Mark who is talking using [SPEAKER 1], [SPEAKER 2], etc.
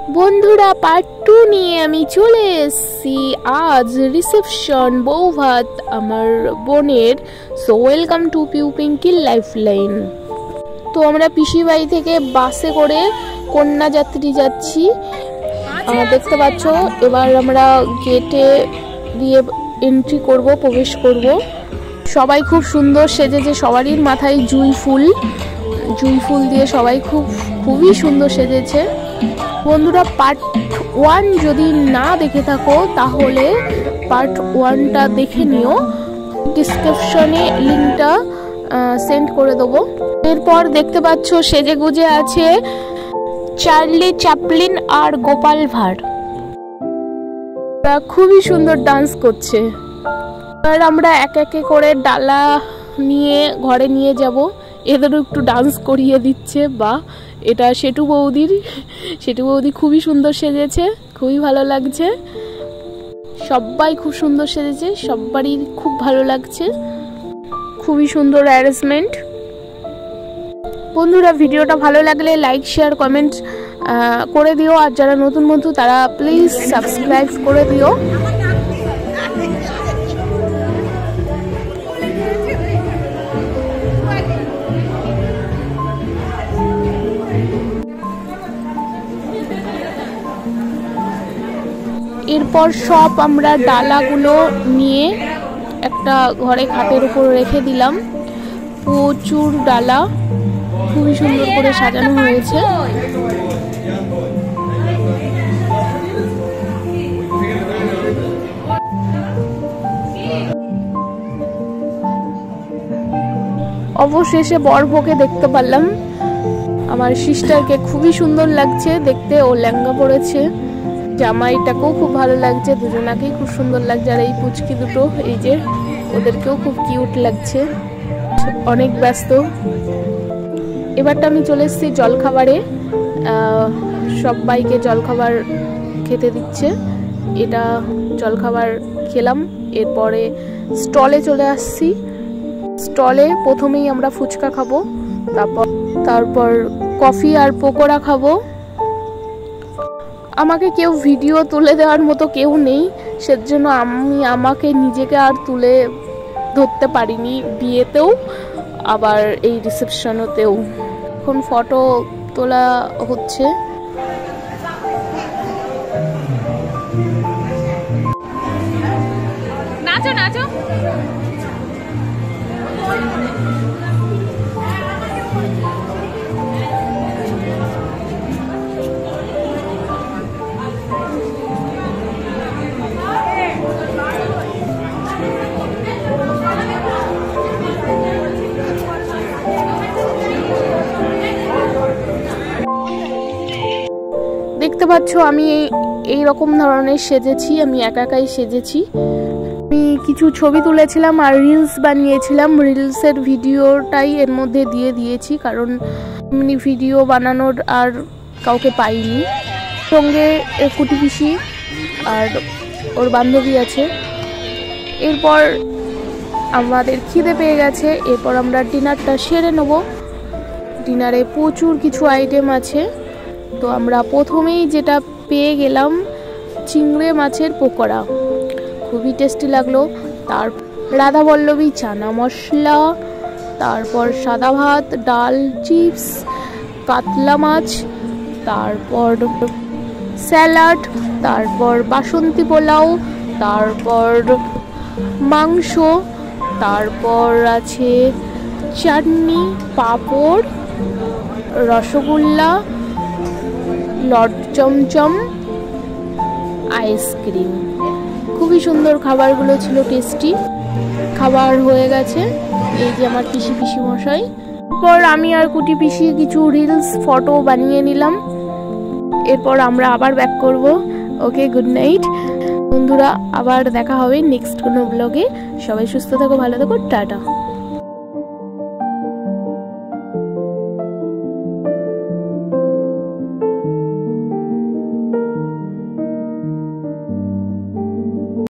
[SPEAKER 1] বন্ধুরা পার্ট 2 নিয়ে আমি চলে এসেছি। আজ রিসেপশন বৌভাত আমার বোনের। সো ওয়েলকাম টু পিউ পিঙ্কির লাইফলাইন। তো আমরা পিসি বাড়ি থেকে বাসে করে কন্যা যাত্রী যাচ্ছি, দেখতে পাচ্ছ। এবার আমরা গেটে দিয়ে এন্ট্রি করব, প্রবেশ করব। সবাই খুব সুন্দর সেজেছে, সবারই মাথায় জুঁই ফুল দিয়ে সবাই খুবই সুন্দর সেজেছে। বন্ধুরা পার্ট 1 যদি না দেখে থাকো তাহলে পার্ট 1টা দেখে নিও, ডিসক্রিপশনে লিঙ্কটা সেন্ড করে দেবো। এরপর দেখতে পাচ্ছ সেজে গুজে আছে চার্লি চ্যাপলিন আর গোপাল ভাঁড়, খুবই সুন্দর ডান্স করছে। আর আমরা এক একে করে ডালা নিয়ে ঘরে নিয়ে যাব, এদেরও একটু ডান্স করিয়ে দিচ্ছে। বা এটা সেটু বৌদি খুবই সুন্দর সেজেছে, খুবই ভালো লাগছে। সবাই খুব সুন্দর সেজেছে, সবারই খুব ভালো লাগছে, খুবই সুন্দর অ্যারেঞ্জমেন্ট। বন্ধুরা ভিডিওটা ভালো লাগলে লাইক শেয়ার কমেন্ট করে দিও, আর যারা নতুন বন্ধু তারা প্লিজ সাবস্ক্রাইব করে দিও। এরপর সব আমরা ডালাগুলো নিয়ে একটা ঘরে খাটের উপর রেখে দিলাম। প্রচুর ডালা, খুবই সুন্দর করে সাজানো হয়েছে। অবশেষে বরবউকে দেখতে পারলাম। আমার সিস্টারকে খুবই সুন্দর লাগছে দেখতে, ও লেহেঙ্গা পরেছে। জামাইটাকেও খুব ভালো লাগছে, দুজনাকেই খুব সুন্দর লাগছে। আর এই পুচকি দুটো, এই যে ওদেরকেও খুব কিউট লাগছে, অনেক ব্যস্ত। এবারটা আমি চলে এসেছি জলখাবারে, সবাইকে জলখাবার খেতে দিচ্ছে। এটা জলখাবার খেলাম, এরপরে স্টলে চলে আসছি। স্টলে প্রথমেই আমরা ফুচকা খাবো, তারপর কফি আর পকোড়া খাবো। আমাকে কেউ ভিডিও তুলে দেওয়ার মতো কেউ নেই, সেজন্য আমি আমাকে নিজেকে আর তুলে ধরতে পারিনি, বিয়েতেও আবার এই রিসেপশনেতেও। এখন ফটো তোলা হচ্ছে। নাচো নাচো। দেখতে পাচ্ছ আমি এই রকম ধরনের সেজেছি, আমি একাই সেজেছি। আমি কিছু ছবি তুলেছিলাম আর রিলস বানিয়েছিলাম, রিলসের ভিডিওটাই এর মধ্যে দিয়ে দিয়েছি, কারণ এমনি ভিডিও বানানোর আর কাউকে পাইনি। সঙ্গে কুটি পিসি আর ওর বান্ধবী আছে। এরপর আমাদের খিদে পেয়ে গেছে, এরপর আমরা ডিনারটা সেরে নেব। ডিনারে প্রচুর কিছু আইটেম আছে। তো আমরা প্রথমেই যেটা পেয়ে গেলাম চিংড়ি মাছের পকোড়া, খুবই টেস্টি লাগলো। তার রাধাবল্লভী চানা মশলা, তারপর সাদা ভাত, ডাল, চিপস, কাতলা মাছ, তারপর স্যালাড, তারপর বাসন্তী পোলাও, তারপর মাংস, তারপর আছে চাটনি, পাঁপড়, রসগোল্লা, লট চমচম, আইসক্রিম। খুবই সুন্দর খাবারগুলো ছিল, টেস্টি খাবার হয়ে গেছে। এই যে আমার পিসি মশাই। এরপর আমি আর কুটি পিসি কিছু রিলস ফটো বানিয়ে নিলাম। এরপর আমরা আবার ব্যাক করব। ওকে, গুড নাইট বন্ধুরা, আবার দেখা হবে নেক্সট কোনো ব্লগে। সবাই সুস্থ থাকো, ভালো থাকো, টাটা।